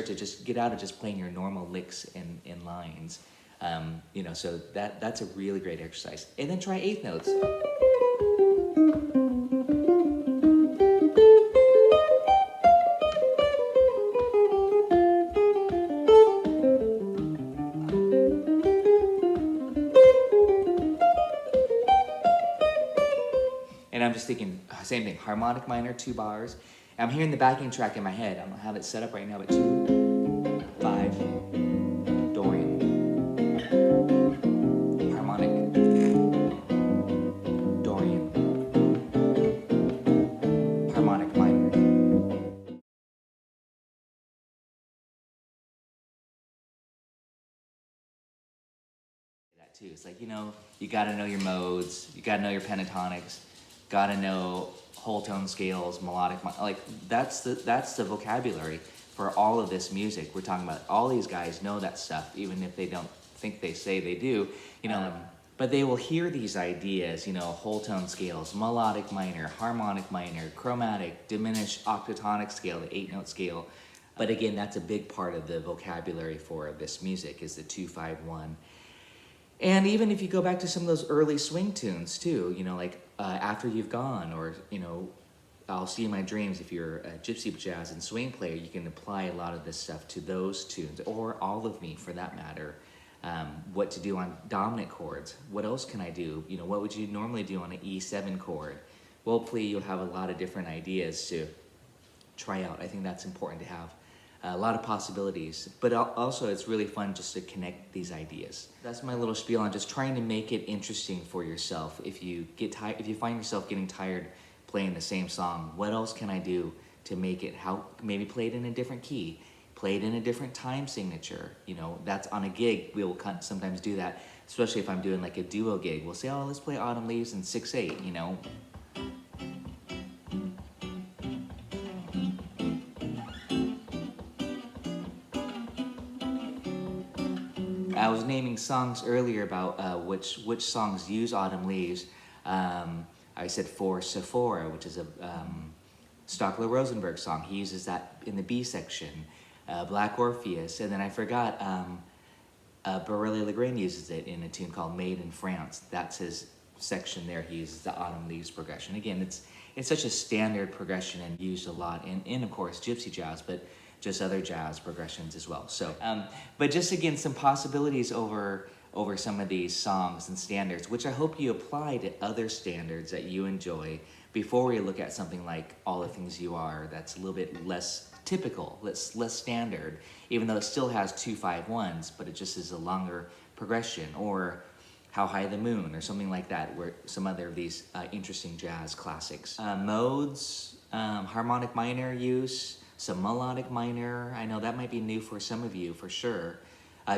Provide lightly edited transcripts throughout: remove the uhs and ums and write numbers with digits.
to just get out of just playing your normal licks and lines. You know, so that's a really great exercise. And then try eighth notes. And I'm just thinking, same thing, harmonic minor, 2 bars. I'm hearing the backing track in my head. I don't have it set up right now, but 2, 5, Dorian, harmonic, Dorian, harmonic minor. That too. It's like, you know, you got to know your modes, you got to know your pentatonics, got to know whole tone scales, melodic, like that's the vocabulary for all of this music. We're talking about all these guys know that stuff, even if they don't think they say they do, you know, but they will hear these ideas, you know, whole tone scales, melodic minor, harmonic minor, chromatic, diminished octatonic scale, the 8-note scale. But again, that's a big part of the vocabulary for this music is the 2-5-1. And even if you go back to some of those early swing tunes too, you know, like After You've Gone, or, you know, I'll See You in My Dreams. If you're a gypsy jazz and swing player, you can apply a lot of this stuff to those tunes, or All of Me for that matter. What to do on dominant chords. What else can I do? You know, what would you normally do on an E7 chord? Well, hopefully you'll have a lot of different ideas to try out. I think that's important to have. A lot of possibilities, but also it's really fun just to connect these ideas. That's my little spiel on just trying to make it interesting for yourself. If you get tired, if you find yourself getting tired playing the same song, what else can I do to make it, maybe play it in a different key, play it in a different time signature. You know, that's on a gig, we'll sometimes do that, especially if I'm doing like a duo gig. We'll say, oh, let's play Autumn Leaves in 6/8, you know. I was naming songs earlier about which songs use Autumn Leaves. I said For Sephora, which is a Stockler-Rosenberg song. He uses that in the B section. Black Orpheus, and then I forgot, Barrelli-Legrain uses it in a tune called Made in France. That's his section there. He uses the Autumn Leaves progression. Again, it's such a standard progression and used a lot in of course, gypsy jazz, but just other jazz progressions as well. So, but just again, some possibilities over some of these songs and standards, which I hope you apply to other standards that you enjoy before we look at something like All the Things You Are, that's a little bit less typical, less standard, even though it still has 2-5-1s, but it just is a longer progression, or How High the Moon, or something like that, where some other of these interesting jazz classics. Modes, harmonic minor use, some melodic minor. I know that might be new for some of you, for sure.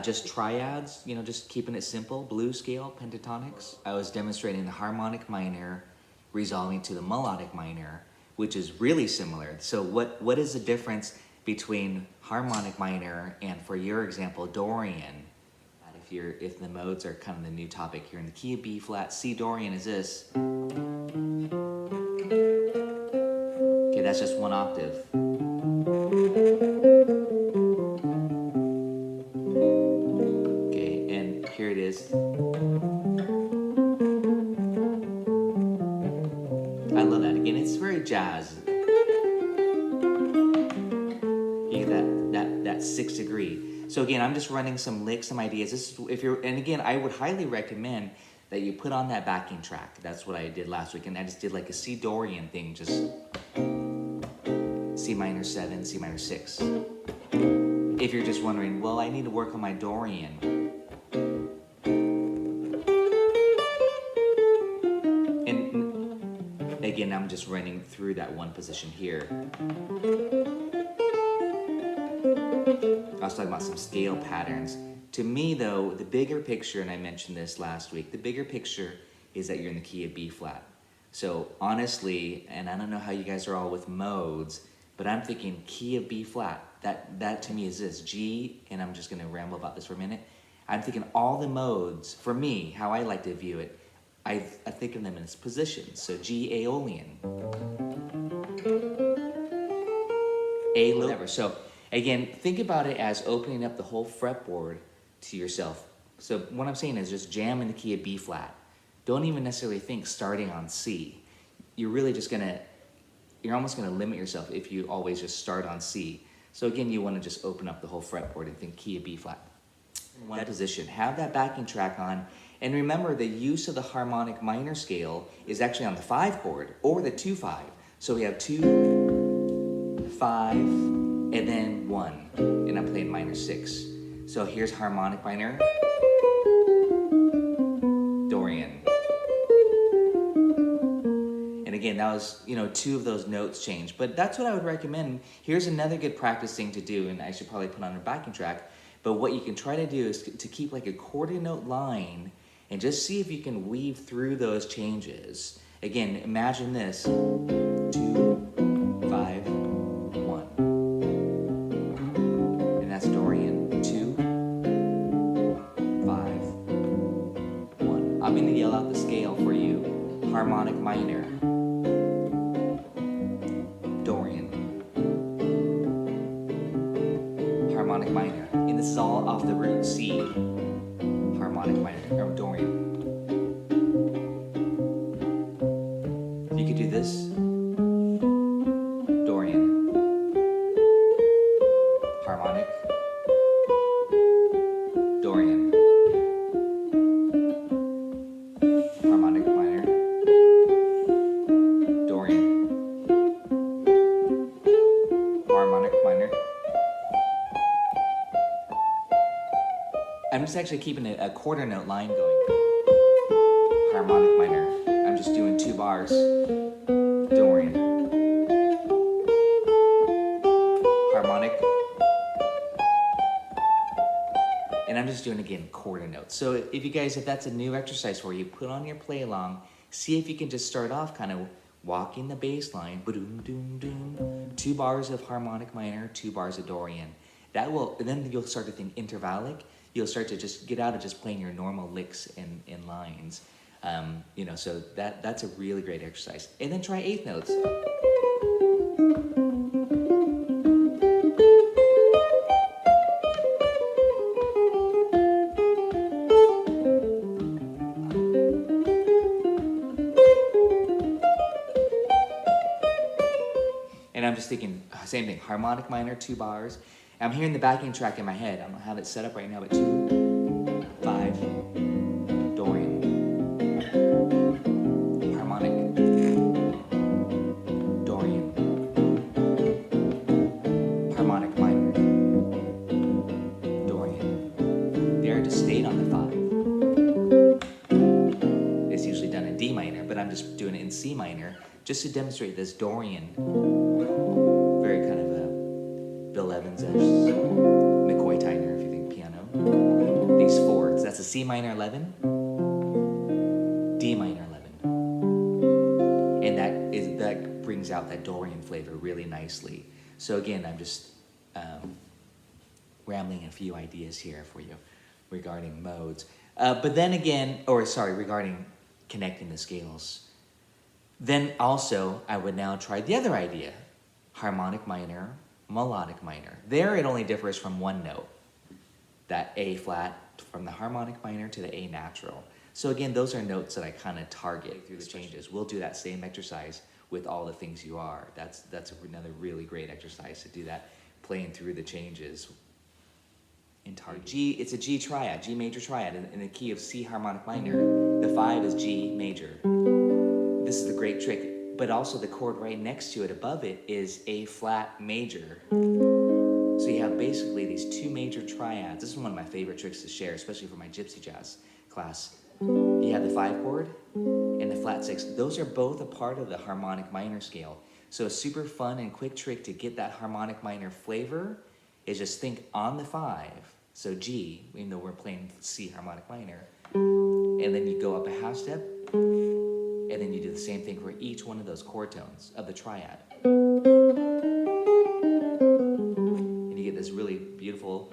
Just triads, you know, just keeping it simple. Blues scale, pentatonics. I was demonstrating the harmonic minor resolving to the melodic minor, which is really similar. So what is the difference between harmonic minor and, for your example, Dorian? If the modes are kind of the new topic here, in the key of B flat, C Dorian is this. Okay, that's just one octave. Okay, and here it is. I love that. Again, it's very jazz. You get that 6th degree. So again, I'm just running some licks, some ideas. This is, and again, I would highly recommend that you put on that backing track. That's what I did last week, and I just did like a C Dorian thing, just C minor 7, C minor 6. If you're just wondering, well, I need to work on my Dorian. And again, I'm just running through that one position here. I was talking about some scale patterns. To me, though, the bigger picture, and I mentioned this last week, the bigger picture is that you're in the key of B flat. So honestly, and I don't know how you guys are all with modes, but I'm thinking key of B flat. That to me is this, G, and I'm just gonna ramble about this for a minute. I'm thinking all the modes, for me, how I like to view it, I think of them in its positions. So G Aeolian, A whatever. So Again, think about it as opening up the whole fretboard to yourself. So what I'm saying is just jam in the key of B flat. Don't even necessarily think starting on C. You're really just you're almost gonna limit yourself if you always just start on C. So again, you wanna just open up the whole fretboard and think key of B flat. In one position, have that backing track on, and remember the use of the harmonic minor scale is actually on the 5 chord or the 2-5. So we have 2, 5, and then 1, and I'm playing minor 6. So here's harmonic minor, Dorian. And again, that was, 2 of those notes changed, but that's what I would recommend. Here's another good practice thing to do, and I should probably put on a backing track, but what you can try to do is to keep like a quarter note line and just see if you can weave through those changes. Again, imagine this, 2, 5, 1. And that's Dorian, 2, 5, 1. I'm gonna yell out the scale for you. Harmonic minor, Dorian, harmonic minor. And this is all off the root C, harmonic minor, or Dorian. You could do this, Dorian, harmonic, Dorian, harmonic minor, Dorian, harmonic minor. I'm just actually keeping a quarter note line going. Harmonic minor. I'm just doing 2 bars. Dorian. Harmonic. And I'm just doing, again, quarter notes. So if that's a new exercise for you, put on your play along. See if you can just start off kind of walking the bass line. 2 bars of harmonic minor, 2 bars of Dorian. That will, and then you'll start to think intervallic. You'll start to just get out of just playing your normal licks and lines. So that's a really great exercise. And then try 8th notes. And I'm just thinking, same thing, harmonic minor, 2 bars. I'm hearing the backing track in my head. I don't have it set up right now, but 2, 5, Dorian, harmonic, Dorian, harmonic minor, Dorian. There, just stayed on the 5. It's usually done in D minor, but I'm just doing it in C minor, just to demonstrate this Dorian. Very kind of Bill Evans-ish, McCoy Tyner, if you think piano. These 4s, that's a C minor 11, D minor 11. And that brings out that Dorian flavor really nicely. So again, I'm just rambling a few ideas here for you regarding modes. But then again, regarding connecting the scales. Then also, I would now try the other idea, harmonic minor, melodic minor. There it only differs from 1 note, that A flat from the harmonic minor to the A natural. So again, those are notes that I kind of target through the changes. We'll do that same exercise with all the things you are. That's another really great exercise to do that, playing through the changes in target. G, it's a G triad, G major triad in the key of C harmonic minor. The 5 is G major. This is the great trick. But also the chord right next to it, above it, is A flat major. So you have basically these 2 major triads. This is one of my favorite tricks to share, especially for my gypsy jazz class. You have the 5 chord and the flat 6. Those are both a part of the harmonic minor scale. So a super fun and quick trick to get that harmonic minor flavor is just think on the 5. So G, even though we're playing C harmonic minor, and then you go up a half step, and then you do the same thing for each one of those chord tones of the triad. And you get this really beautiful.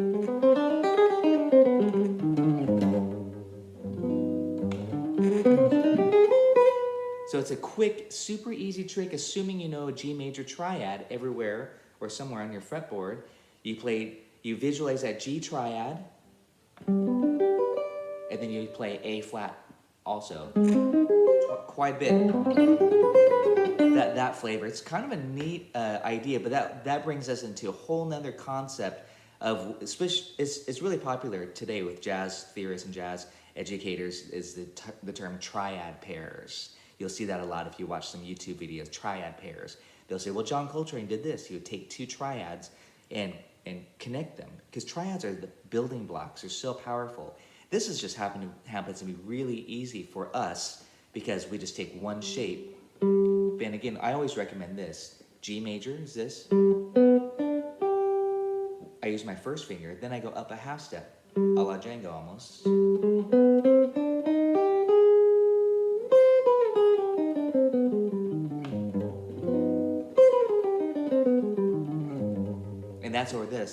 So it's a quick, super easy trick, assuming you know a G major triad everywhere or somewhere on your fretboard. You visualize that G triad, and then you play A flat also. Quite a bit. That flavor. It's kind of a neat idea, but that brings us into a whole nother concept of, it's really popular today with jazz theorists and jazz educators, is the term triad pairs. You'll see that a lot if you watch some YouTube videos, triad pairs. They'll say, well, John Coltrane did this. He would take two triads and connect them, because triads are the building blocks. They're so powerful. This is just happens to be really easy for us because we just take one shape. And again, I always recommend this. G major is this. I use my first finger, then I go up a half step, a la Django almost. And that's over this.